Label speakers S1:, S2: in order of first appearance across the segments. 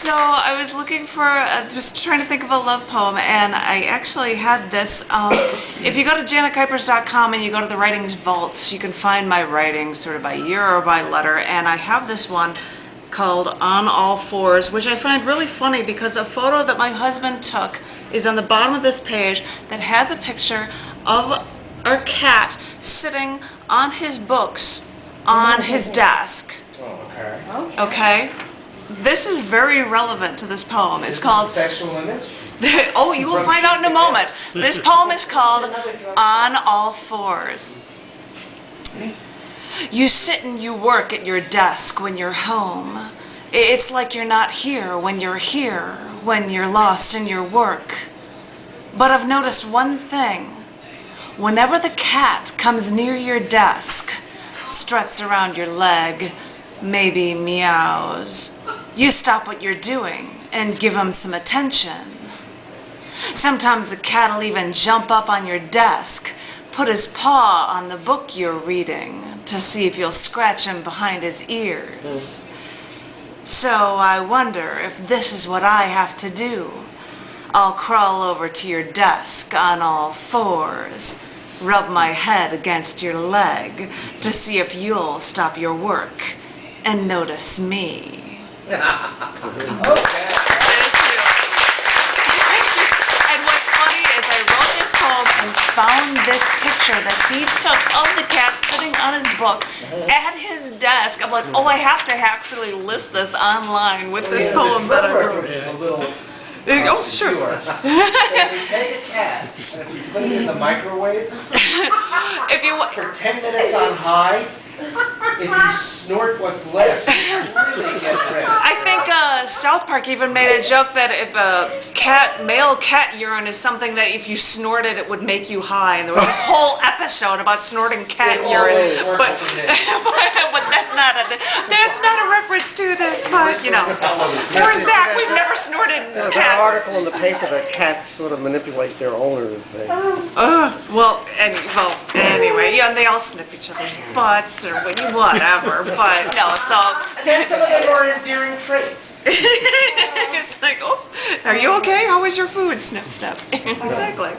S1: So I was looking for, just trying to think of a love poem, and I actually had this. If you go to janetkuypers.com and you go to the writings vaults, you can find my writings sort of by year or by letter, and I have this one called On All Fours, which I find really funny because a photo that my husband took is on the bottom of this page that has a picture of our cat sitting on his books on his desk. Okay? This is very relevant to this poem. It's called...
S2: sexual image?
S1: Oh, you will find out in a moment. This poem is called On All Fours. You sit and you work at your desk when you're home. It's like you're not here when you're lost in your work. But I've noticed one thing. Whenever the cat comes near your desk, struts around your leg, maybe meows, you stop what you're doing and give him some attention. Sometimes the cat will even jump up on your desk, put his paw on the book you're reading to see if you'll scratch him behind his ears. So I wonder if this is what I have to do. I'll crawl over to your desk on all fours, rub my head against your leg to see if you'll stop your work and notice me.
S2: Okay.
S1: Thank you. And what's funny is I wrote this poem and found this picture that he took of the cat sitting on his book at his desk. I'm like, oh, I have to actually list this online with this poem that I wrote.
S2: Which is a little
S1: Oh, sure.
S2: If you take a cat and if you put it in the microwave
S1: If you
S2: for 10 minutes on high, if you snort what's left, you really get rid.
S1: I think South Park even made a joke that if male cat urine is something that if you snorted it would make you high, and there was this whole episode about snorting cat urine. But that's not a reference to this. But you know, where's Zach? We've never snorted
S3: There's
S1: cats.
S3: an article in the paper that cats sort of manipulate their owners.
S1: Anyway, yeah, and they all sniff each other's butts or whatever. But no, so.
S2: And then some of them are endearing traits.
S1: It's like, oh, are you okay? How was your food? Sniff, sniff. Exactly.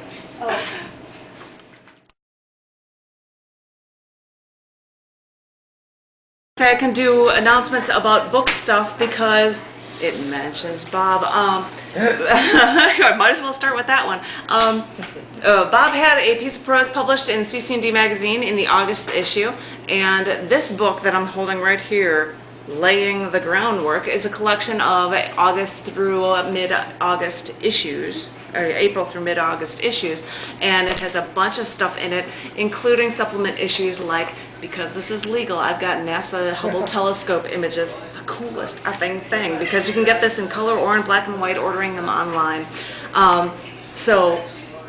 S1: I can do announcements about book stuff because it mentions Bob. I might as well start with that one. Bob had a piece of prose published in CC&D magazine in the August issue, and this book that I'm holding right here, Laying the Groundwork, is a collection of August through mid-August issues, or April through mid-August issues, and it has a bunch of stuff in it, including supplement issues like, because this is legal, I've got NASA Hubble telescope images, the coolest effing thing, because you can get this in color or in black and white, ordering them online. So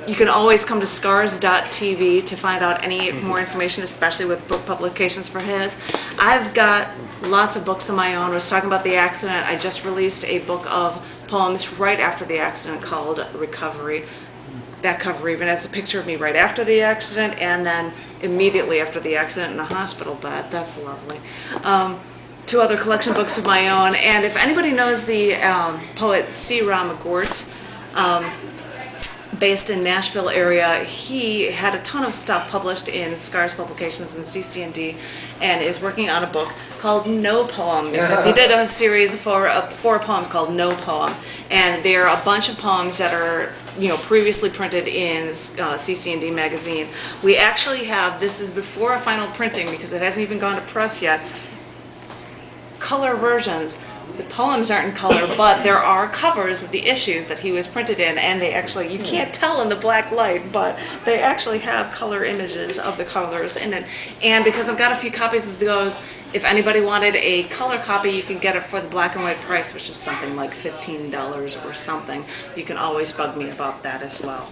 S1: you can always come to scars.tv to find out any more information, especially with book publications for his. I've got lots of books of my own. I was talking about the accident. I just released a book of poems right after the accident called Recovery. That cover even has a picture of me right after the accident and then immediately after the accident in a hospital bed. That's lovely. Two other collection books of my own, and if anybody knows the poet C. Ra McGort, based in Nashville area, he had a ton of stuff published in Scars Publications and CC&D, and is working on a book called No Poem, because he did a series for four poems called No Poem, and they're a bunch of poems that are previously printed in CC&D magazine. We actually have, this is before a final printing because it hasn't even gone to press yet, color versions. The poems aren't in color, but there are covers of the issues that he was printed in, and they actually, you can't tell in the black light, but they actually have color images of the colors in it. And because I've got a few copies of those, if anybody wanted a color copy, you can get it for the black and white price, which is something like $15 or something. You can always bug me about that as well.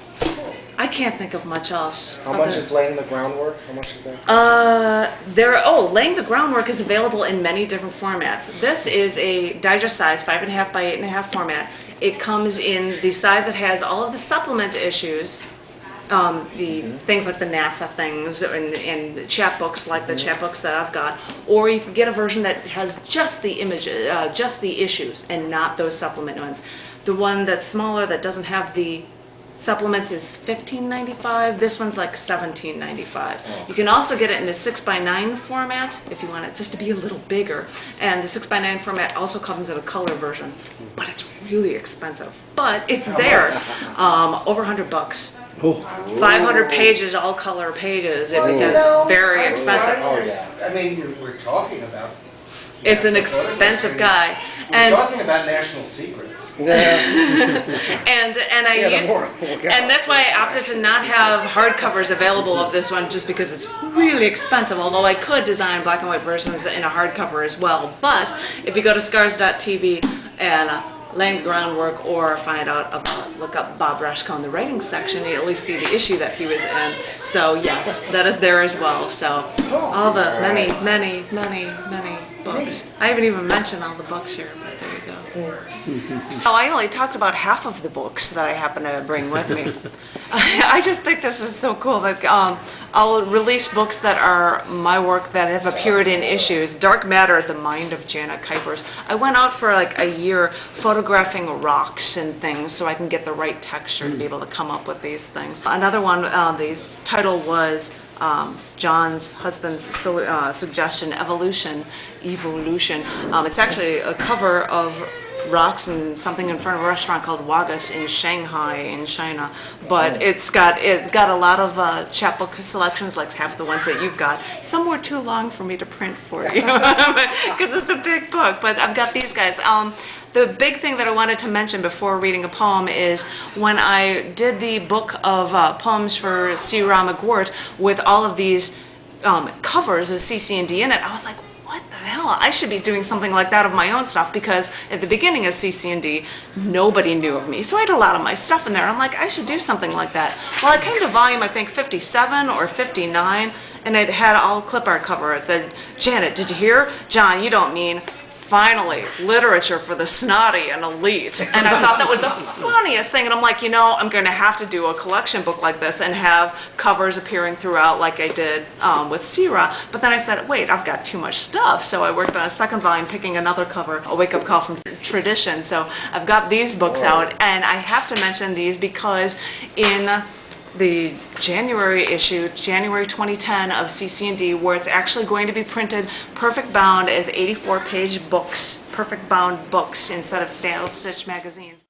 S1: I can't think of much else.
S2: How much is Laying the Groundwork? How much is that?
S1: Laying the Groundwork is available in many different formats. This is a digest size, 5.5 by 8.5 format. It comes in the size that has all of the supplement issues the things like the NASA things and the chapbooks like the chapbooks that I've got, or you can get a version that has just the images, just the issues, and not those supplement ones. The one that's smaller that doesn't have the supplements is $15.95. This one's like $17.95. You can also get it in a 6x9 format if you want it just to be a little bigger. And the 6x9 format also comes in a color version, but it's really expensive. But it's there, over $100. 500 pages, all color pages. It becomes very expensive.
S2: Oh, yeah. I mean, we're talking about...
S1: It's an expensive guy.
S2: We're talking about national secrets.
S1: And that's why I opted to not have hardcovers available of this one, just because it's really expensive, although I could design black and white versions in a hardcover as well. But if you go to scars.tv and laying the groundwork, or find out about, look up Bob Reshko in the writing section, you at least see the issue that he was in. So yes, that is there as well. So all the many books. I haven't even mentioned all the books here, but there you go. Oh, I only talked about half of the books that I happen to bring with me. I just think this is so cool that I'll release books that are my work that have appeared in issues. Dark Matter, The Mind of Janet Kuypers. I went out for like a year photographing rocks and things so I can get the right texture to be able to come up with these things. Another one, the title was John's husband's suggestion, Evolution. It's actually a cover of rocks and something in front of a restaurant called Wagas in Shanghai in China, but it's got a lot of chapbook selections, like half the ones that you've got. Some were too long for me to print for you because it's a big book, but I've got these guys. The big thing that I wanted to mention before reading a poem is when I did the book of poems for C. Ra McWhort with all of these covers of CC&D in it, I was like, what the hell? I should be doing something like that of my own stuff, because at the beginning of CC&D, nobody knew of me. So I had a lot of my stuff in there. I'm like, I should do something like that. Well, I came to volume, I think, 57 or 59, and it had all clip art cover. It said, Janet, did you hear? John, you don't mean... Finally, literature for the snotty and elite. And I thought that was the funniest thing. And I'm like, you know, I'm going to have to do a collection book like this and have covers appearing throughout like I did with Sierra. But then I said, wait, I've got too much stuff. So I worked on a second volume, picking another cover, A Wake-Up Call from Tradition. So I've got these books out. And I have to mention these because in the January issue, January 2010 of CC&D, where it's actually going to be printed perfect bound as 84-page books, perfect bound books instead of style stitch magazines.